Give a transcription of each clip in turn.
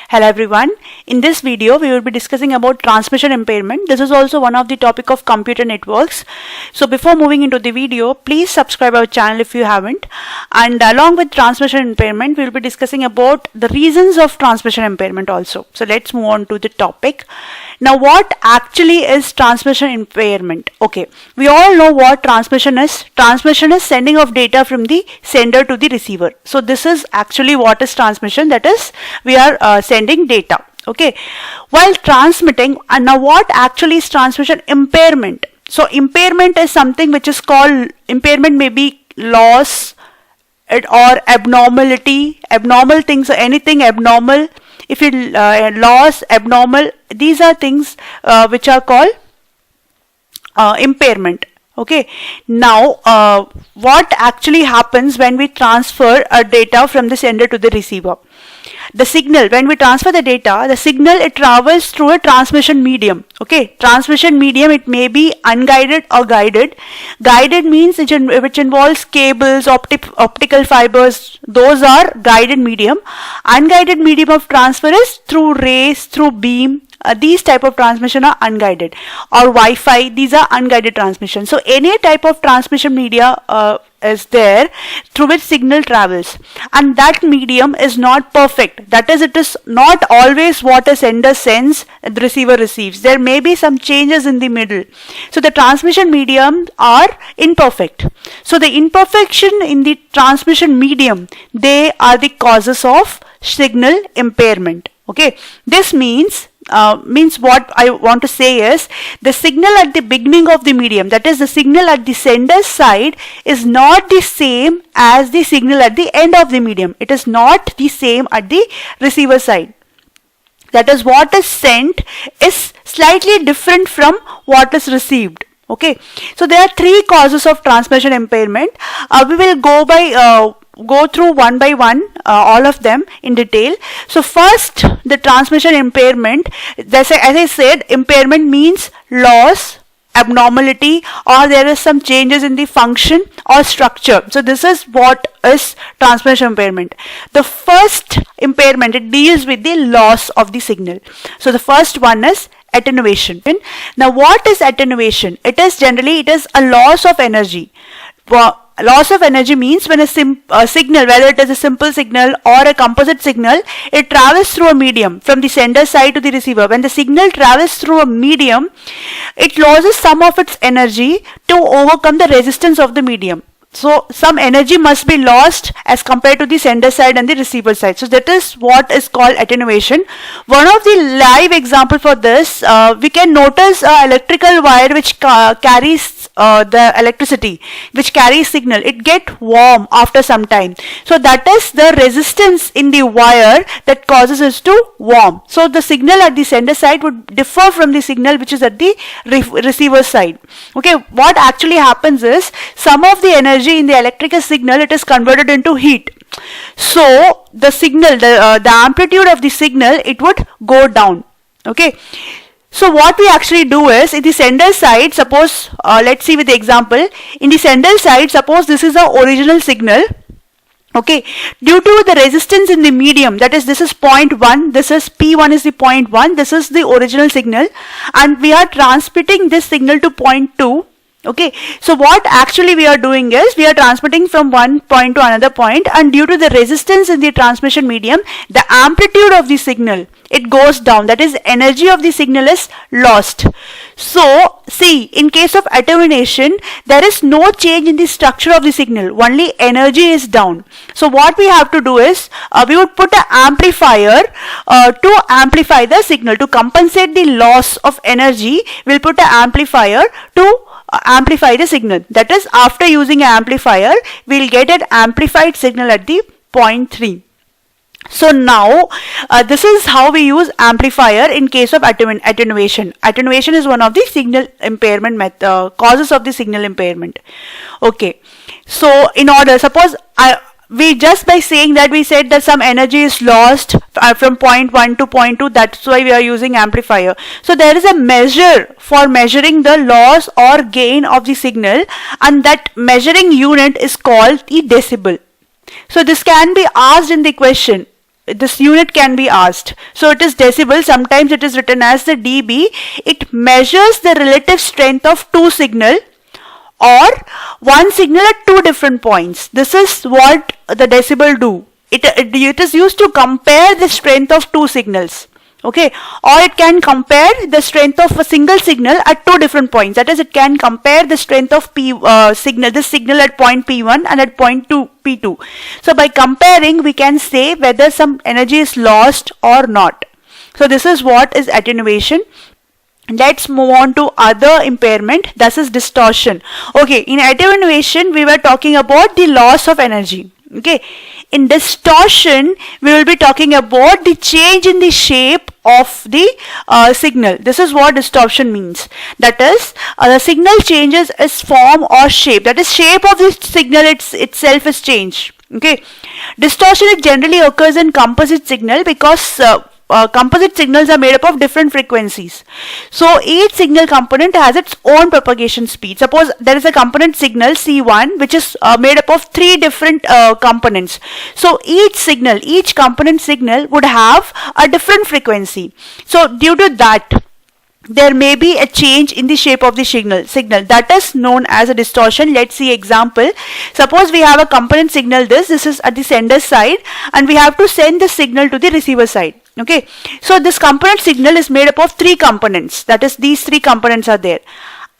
Hello everyone. In this video we will be discussing about transmission impairment. This is also one of the topic of computer networks. So before moving into the video, please subscribe our channel if you haven't. And along with transmission impairment, we will be discussing about the reasons of transmission impairment also. So let's move on to the topic. Now what actually is transmission impairment? Okay, we all know what transmission is. Transmission is sending of data from the sender to the receiver. So this is actually what is transmission, that is we are sending data. Okay, while transmitting, and now what actually is transmission impairment? So impairment is something which is called, impairment may be loss or abnormality, abnormal things, anything abnormal. If you loss, abnormal, these are things which are called impairment. Okay, now what actually happens when we transfer data from the sender to the receiver? The signal, when we transfer the data, the signal, it travels through a transmission medium. Okay, transmission medium, it may be unguided or guided. Guided means which involves cables, optical fibers, those are guided medium. Unguided medium of transfer is through rays, through beam. These type of transmission are unguided, or Wi-Fi, these are unguided transmission. So any type of transmission media is there through which signal travels, and that medium is not perfect. That is, it is not always what a sender sends, the receiver receives. There may be some changes in the middle. So the transmission medium are imperfect. So the imperfection in the transmission medium, they are the causes of signal impairment. Okay, this means what I want to say is, the signal at the beginning of the medium, that is the signal at the sender's side, is not the same as the signal at the end of the medium. It is not the same at the receiver side. That is, what is sent is slightly different from what is received. Okay, so there are three causes of transmission impairment. We will go through one by one, all of them in detail. So first, the transmission impairment, as I said, impairment means loss, abnormality, or there is some changes in the function or structure. So this is what is transmission impairment. The first impairment, it deals with the loss of the signal. So the first one is attenuation. Now what is attenuation? It is generally, it is a loss of energy. Loss of energy means when a signal, whether it is a simple signal or a composite signal, it travels through a medium from the sender side to the receiver. When the signal travels through a medium, it loses some of its energy to overcome the resistance of the medium. So some energy must be lost as compared to the sender side and the receiver side. So that is what is called attenuation. One of the live example for this, we can notice an electrical wire which carries the electricity, which carries signal. It get warm after some time. So that is the resistance in the wire that causes it to warm. So the signal at the sender side would differ from the signal which is at the receiver side. Okay, what actually happens is, some of the energy in the electrical signal, it is converted into heat. So the signal, the amplitude of the signal, it would go down. Okay. So what we actually do is, in the sender side, suppose, let's see with the example, in the sender side, suppose this is the original signal. Okay, due to the resistance in the medium, that is, this is 0.1, this is P1 is the 0.1, this is the original signal, and we are transmitting this signal to 0.2. Okay, so what actually we are doing is, we are transmitting from one point to another point, and due to the resistance in the transmission medium, the amplitude of the signal, it goes down. That is, energy of the signal is lost. So see, in case of attenuation, there is no change in the structure of the signal, only energy is down. So what we have to do is, we would put an amplifier to amplify the signal. To compensate the loss of energy, we'll put an amplifier to amplify the signal. That is, after using an amplifier, we'll get an amplified signal at the 0.3. So now this is how we use amplifier in case of attenuation. Attenuation is one of the signal impairment causes of the signal impairment. Okay, so in order, suppose we just by saying that, we said that some energy is lost from 0.1 to 0.2, that's why we are using amplifier. So there is a measure for measuring the loss or gain of the signal, and that measuring unit is called the decibel. So this can be asked in the question. this unit can be asked. So it is decibel, sometimes it is written as the dB. It measures the relative strength of two signal or one signal at two different points. This is what the decibel do. It is used to compare the strength of two signals. Okay, or it can compare the strength of a single signal at two different points. That is, it can compare the strength of this signal at point P1 and at point P2. So by comparing, we can say whether some energy is lost or not. So this is what is attenuation. Let's move on to other impairment. That is distortion. Okay, in attenuation, we were talking about the loss of energy. Okay, in distortion, we will be talking about the change in the shape of the signal. This is what distortion means. That is, the signal changes its form or shape. That is, shape of the signal itself is changed. Okay, distortion generally occurs in composite signal because composite signals are made up of different frequencies. So each signal component has its own propagation speed. Suppose there is a component signal C1 which is made up of three different components. So each component signal would have a different frequency. So due to that, there may be a change in the shape of the signal. That is known as a distortion. Let's see example. Suppose we have a component signal, this is at the sender side, and we have to send the signal to the receiver side. Okay, so this component signal is made up of three components. That is, these three components are there,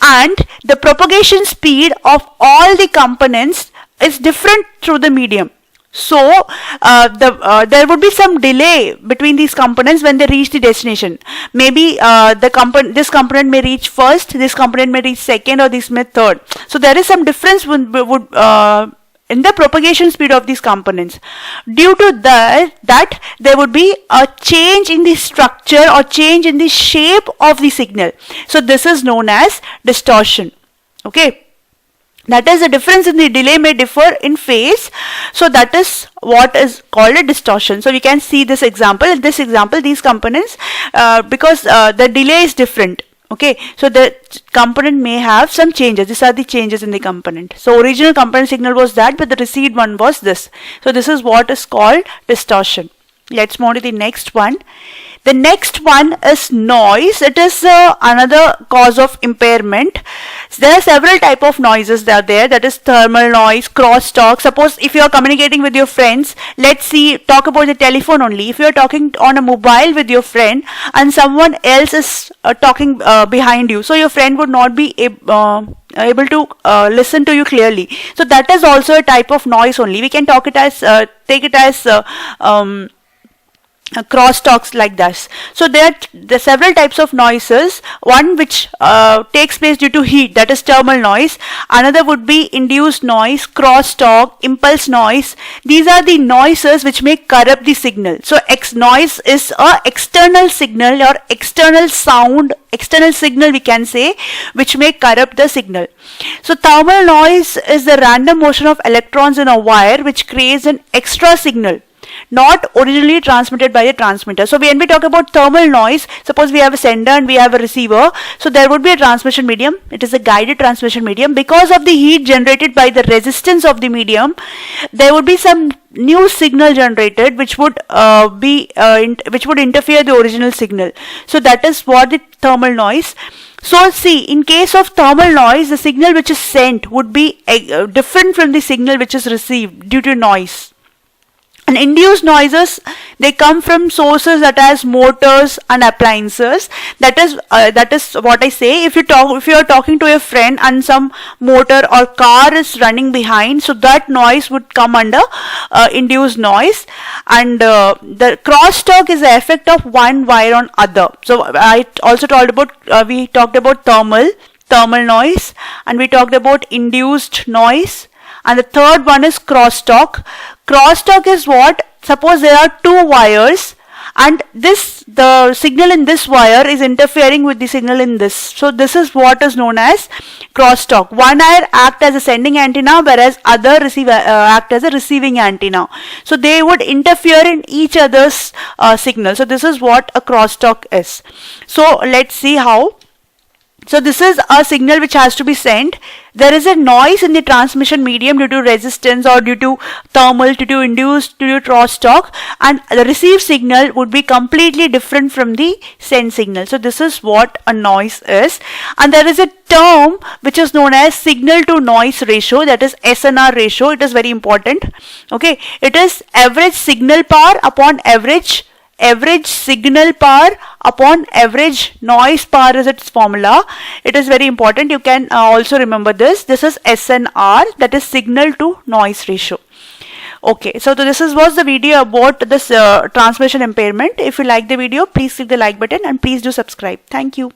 and the propagation speed of all the components is different through the medium. So there would be some delay between these components when they reach the destination. Maybe this component may reach first, this component may reach second, or this may third. So there is some difference in the propagation speed of these components. Due to that there would be a change in the structure or change in the shape of the signal. So this is known as distortion. Okay. That is, the difference in the delay may differ in phase. So that is what is called a distortion. So we can see this example. In this example, these components, because the delay is different. Okay, so the component may have some changes. These are the changes in the component. So original component signal was that, but the received one was this. So this is what is called distortion. Let's move to the next one. The next one is noise. It is another cause of impairment. There are several type of noises that are there. That is thermal noise, crosstalk. Suppose if you are communicating with your friends, let's talk about the telephone only. If you are talking on a mobile with your friend and someone else is talking behind you, so your friend would not be able to listen to you clearly. So that is also a type of noise only. We can take it as crosstalks like this. So there are several types of noises. One which takes place due to heat, that is thermal noise. Another would be induced noise, crosstalk, impulse noise. These are the noises which may corrupt the signal. So noise is a external signal or external sound, external signal we can say, which may corrupt the signal. So thermal noise is the random motion of electrons in a wire which creates an extra signal not originally transmitted by the transmitter. So when we talk about thermal noise, suppose we have a sender and we have a receiver, so there would be a transmission medium. It is a guided transmission medium. Because of the heat generated by the resistance of the medium, there would be some new signal generated which would interfere the original signal. So that is what the thermal noise. So see, in case of thermal noise, the signal which is sent would be different from the signal which is received due to noise. And induced noises, they come from sources such as motors and appliances. That is what I say. If you are talking to a friend and some motor or car is running behind, so that noise would come under induced noise. And the crosstalk is the effect of one wire on other. So I also we talked about thermal noise, and we talked about induced noise. And the third one is crosstalk. Crosstalk is what? Suppose there are two wires and the signal in this wire is interfering with the signal in this. So this is what is known as crosstalk. One wire act as a sending antenna, whereas other act as a receiving antenna. So they would interfere in each other's signal. So this is what a crosstalk is. So let's see how. So this is a signal which has to be sent. There is a noise in the transmission medium due to resistance or due to thermal, due to induced, due to crosstalk, and the received signal would be completely different from the send signal. So this is what a noise is. And there is a term which is known as signal to noise ratio, that is SNR ratio. It is very important. Okay, it is average signal power upon average signal power upon average noise power is its formula. It is very important. You can also remember this. This is SNR, that is signal to noise ratio. Okay, so this was the video about this transmission impairment. If you like the video, please click the like button and please do subscribe. Thank you.